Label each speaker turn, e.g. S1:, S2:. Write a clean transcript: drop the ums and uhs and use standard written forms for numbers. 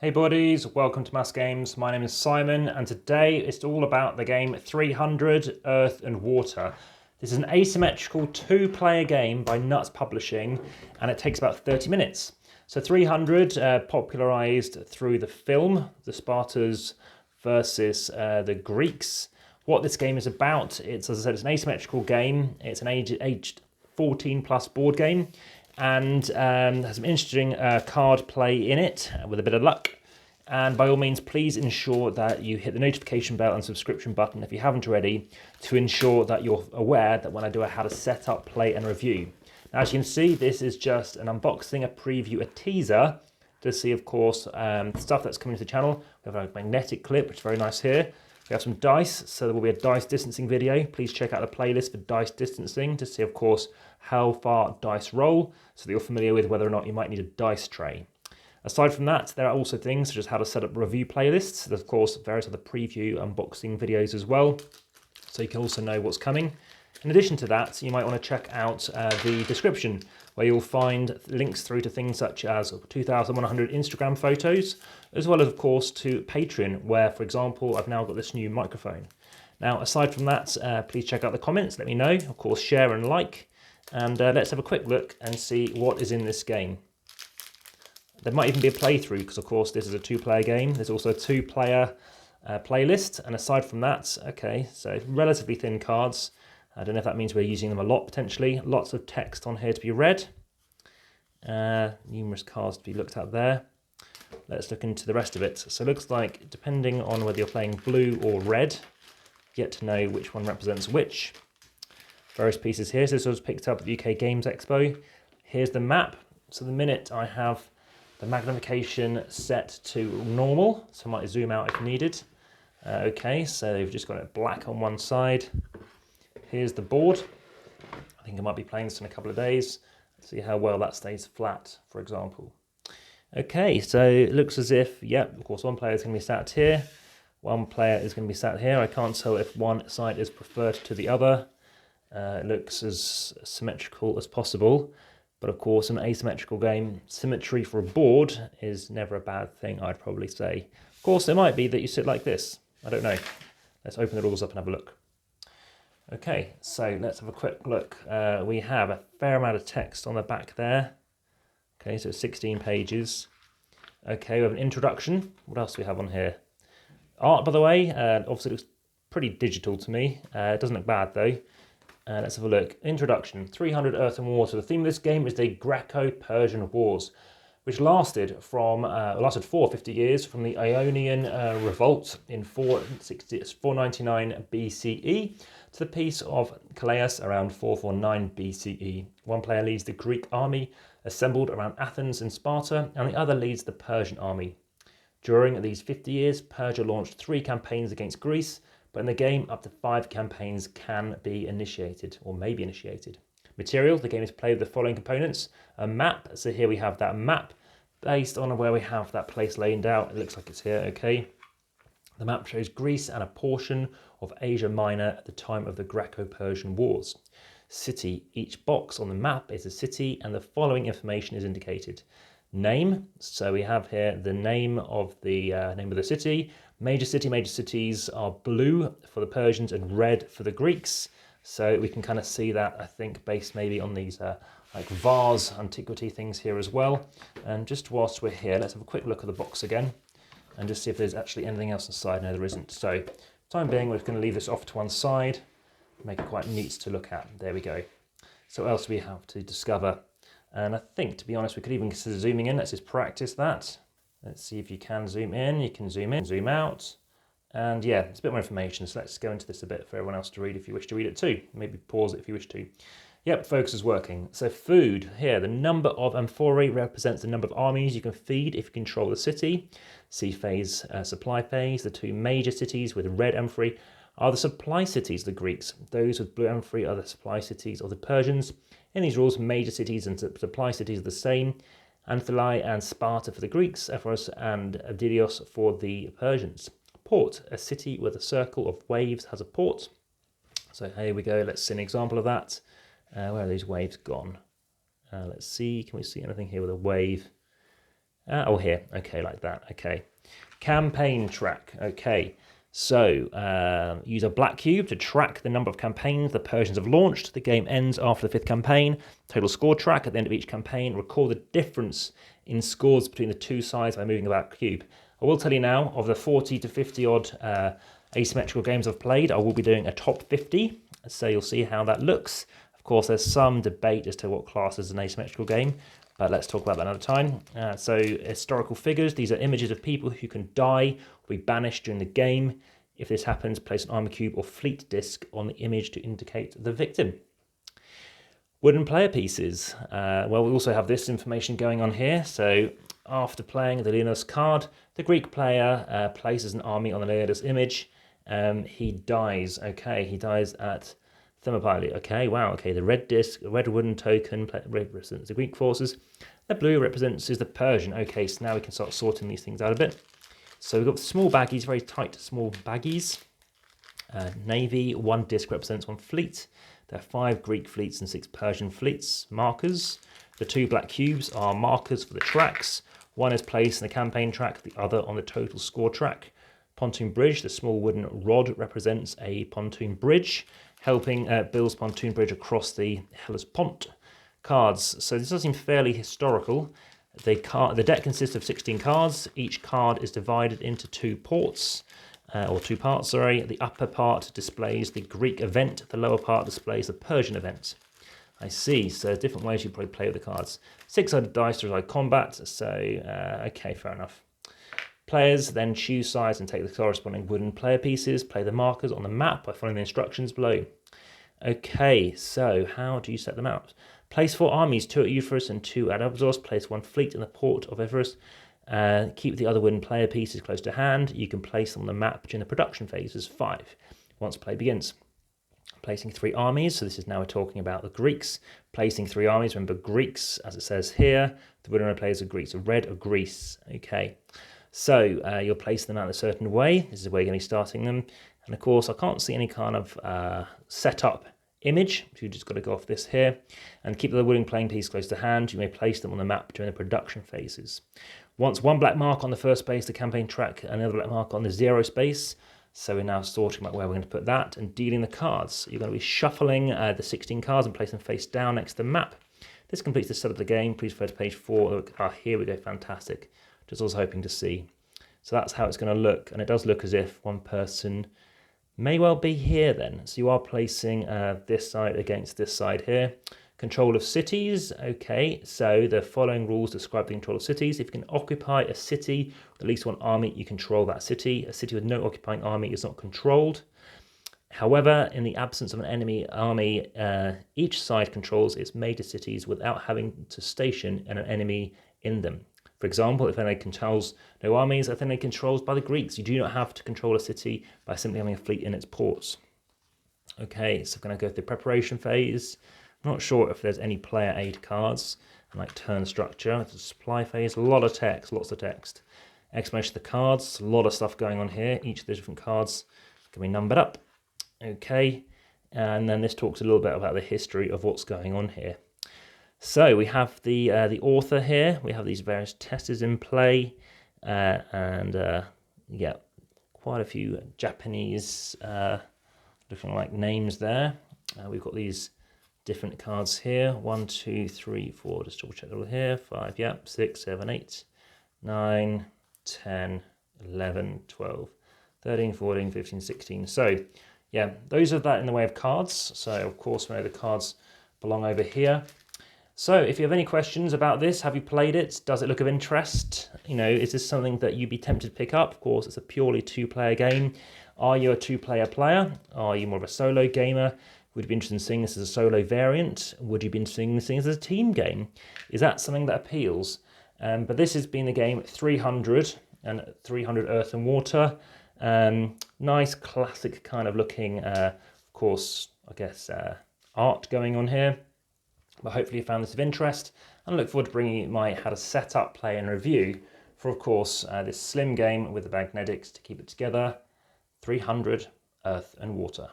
S1: Hey buddies, welcome to AmassGames. My name is Simon and today it's all about the game 300 Earth and Water. This is an asymmetrical two-player game by Nuts Publishing and it takes about 30 minutes. So 300 popularized through the film, the Spartans versus the Greeks. What this game is about, it's, as I said, it's an asymmetrical game. It's an aged 14 plus board game and has some interesting card play in it with a bit of luck. And by all means, please ensure that you hit the notification bell and subscription button if you haven't already, to ensure that you're aware that when I do a how to set up, play and review. Now, as you can see, this is just an unboxing, a preview, a teaser to see, of course, stuff that's coming to the channel. We have a magnetic clip, which is very nice here. We have some dice, so there will be a dice distancing video. Please check out the playlist for dice distancing to see, of course, how far dice roll, so that you're familiar with whether or not you might need a dice tray. Aside from that, there are also things such as how to set up review playlists. There's, of course, various other preview unboxing videos as well, so you can also know what's coming. In addition to that, you might want to check out the description, where you'll find links through to things such as 2,100 Instagram photos, as well as, of course, to Patreon, where, for example, I've now got this new microphone. Now, aside from that, please check out the comments, let me know, of course, share and like, and let's have a quick look and see what is in this game. There might even be a playthrough because, of course, this is a two-player game. There's also a two-player playlist. And aside from that, okay, so relatively thin cards. I don't know if that means we're using them a lot, potentially. Lots of text on here to be read. Numerous cards to be looked at there. Let's look into the rest of it. So it looks like, depending on whether you're playing blue or red, you get to know which one represents which. Various pieces here. So this was picked up at the UK Games Expo. Here's the map. So the minute I have the magnification set to normal, so I might zoom out if needed. Okay, so they've just got it black on one side. Here's the board. I think I might be playing this in a couple of days. See how well that stays flat, for example. Okay, so it looks as if, yep, of course, one player is going to be sat here. One player is going to be sat here. I can't tell if one side is preferred to the other. It looks as symmetrical as possible. But of course, in an asymmetrical game, symmetry for a board is never a bad thing, I'd probably say. Of course, it might be that you sit like this. I don't know. Let's open the rules up and have a look. Okay, so let's have a quick look. We have a fair amount of text on the back there. Okay, so 16 pages. Okay, we have an introduction. What else do we have on here? Art, by the way, obviously looks pretty digital to me. It doesn't look bad, though. Let's have a look. Introduction, 300 Earth and Water. The theme of this game is the Greco-Persian Wars, which lasted for 50 years, from the Ionian Revolt in 499 BCE to the Peace of Calais around 449 BCE. One player leads the Greek army assembled around Athens and Sparta, and the other leads the Persian army. During these 50 years, Persia launched 3 campaigns against Greece, but in the game, up to 5 campaigns can be initiated, or may be initiated. Material, the game is played with the following components. A map, so here we have that map, based on where we have that place laid out. It looks like it's here, okay. The map shows Greece and a portion of Asia Minor at the time of the Greco-Persian Wars. City, each box on the map is a city, and the following information is indicated. Name, so we have here the name of the city. Major cities are blue for the Persians and red for the Greeks. So we can kind of see that, I think, based maybe on these like vase antiquity things here as well. And just whilst we're here, let's have a quick look at the box again and just see if there's actually anything else inside. No, there isn't. So time being, we're just going to leave this off to one side, make it quite neat to look at. There we go. So what else do we have to discover? And I think, to be honest, we could even consider zooming in. Let's just practice that. Let's see if you can zoom in. You can zoom in, zoom out. And yeah, it's a bit more information. So let's go into this a bit for everyone else to read if you wish to read it too. Maybe pause it if you wish to. Yep, focus is working. So food, here, the number of amphorae represents the number of armies you can feed if you control the city. Sea phase, supply phase. The 2 major cities with red amphorae are the supply cities of the Greeks. Those with blue amphorae are the supply cities of the Persians. In these rules, major cities and supply cities are the same. Anthelae and Sparta for the Greeks, Ephesus and Abdidios for the Persians. Port, a city with a circle of waves has a port. So here we go, let's see an example of that. Where are these waves gone? Let's see, can we see anything here with a wave? Oh, here. Okay, like that. Okay. Campaign track. Okay. So use a black cube to track the number of campaigns the Persians have launched. The game ends after the 5th campaign. Total score track at the end of each campaign. Record the difference in scores between the two sides by moving the black cube. I will tell you now, of the 40 to 50 odd asymmetrical games I've played, I will be doing a top 50. So you'll see how that looks. Of course, there's some debate as to what class is an asymmetrical game, but let's talk about that another time. So historical figures, these are images of people who can die or be banished during the game. If this happens, place an armor cube or fleet disc on the image to indicate the victim. Wooden player pieces. Well, we also have this information going on here. So after playing the Leonidas card, the Greek player places an army on the Leonidas image. He dies. Okay, he dies at Thermopylae. Okay, wow. Okay, the red disc, red wooden token represents the Greek forces. The blue represents the Persian. Okay, so now we can start sorting these things out a bit. So we've got small baggies, very tight small baggies. Navy, 1 disc represents 1 fleet. There are 5 Greek fleets and 6 Persian fleets. Markers. The 2 black cubes are markers for the tracks. One is placed in the campaign track, the other on the total score track. Pontoon bridge, the small wooden rod represents a pontoon bridge, helping build pontoon bridge across the Hellespont. Cards. So this does seem fairly historical. The deck consists of 16 cards. Each card is divided into 2 ports. Or 2 parts, sorry. The upper part displays the Greek event, the lower part displays the Persian event. I see, so different ways you probably play with the cards. 6-sided dice to resolve combat, so okay, fair enough. Players then choose sides and take the corresponding wooden player pieces, play the markers on the map by following the instructions below. Okay, so how do you set them out? Place 4 armies, 2 at Euphorus and 2 at Abzos. Place 1 fleet in the port of Euphorus. Keep the other wooden player pieces close to hand. You can place them on the map during the production phases 5, once play begins. Placing 3 armies, so this is now we're talking about the Greeks. Placing 3 armies, remember Greeks, as it says here, the winner plays are Greeks, red of Greece. Okay, so you'll place them out a certain way. This is where you're going to be starting them. And of course, I can't see any kind of setup image, so you've just got to go off this here. And keep the wooden playing piece close to hand. You may place them on the map during the production phases. Once 1 black mark on the first space, the campaign track, another black mark on the 0 space. So we're now sorting about where we're going to put that and dealing the cards. You're going to be shuffling the 16 cards and place them face down next to the map. This completes the set of the game. Please refer to page 4. Here we go, fantastic. Just also hoping to see. So that's how it's going to look. And it does look as if one person may well be here then. So you are placing this side against this side here. Control of cities. Okay, so the following rules describe the control of cities. If you can occupy a city with at least 1 army, you control that city. A city with no occupying army is not controlled. However, in the absence of an enemy army, each side controls its major cities without having to station an enemy in them. For example, if Athene controls no armies, Athene controls by the Greeks. You do not have to control a city by simply having a fleet in its ports. Okay, so I'm going to go through the preparation phase. I'm not sure if there's any player aid cards, like turn structure. It's a supply phase, a lot of text, lots of text. Explanation of the cards, a lot of stuff going on here. Each of the different cards can be numbered up. Okay, and then this talks a little bit about the history of what's going on here. So we have the author here. We have these various testers in play, and yeah, quite a few Japanese looking like names there. We've got these different cards here. 1, 2, 3, 4. Just double check over here. 5, yep. 6, 7, 8, 9, 10, 11, 12, 13, 14, 15, 16. So yeah, those are that in the way of cards. So of course we know the cards belong over here. So if you have any questions about this, have you played it? Does it look of interest? You know, is this something that you'd be tempted to pick up? Of course, it's a purely 2-player game. Are you a 2-player player? Are you more of a solo gamer? Would you be interested in seeing this as a solo variant? Would you be interested in seeing this as a team game? Is that something that appeals? But this has been the game 300 and 300 Earth and Water. Nice classic kind of looking, of course, I guess, art going on here. But hopefully you found this of interest. And I look forward to bringing you my how to set up, play and review for, of course, this slim game with the magnetics to keep it together. 300 Earth and Water.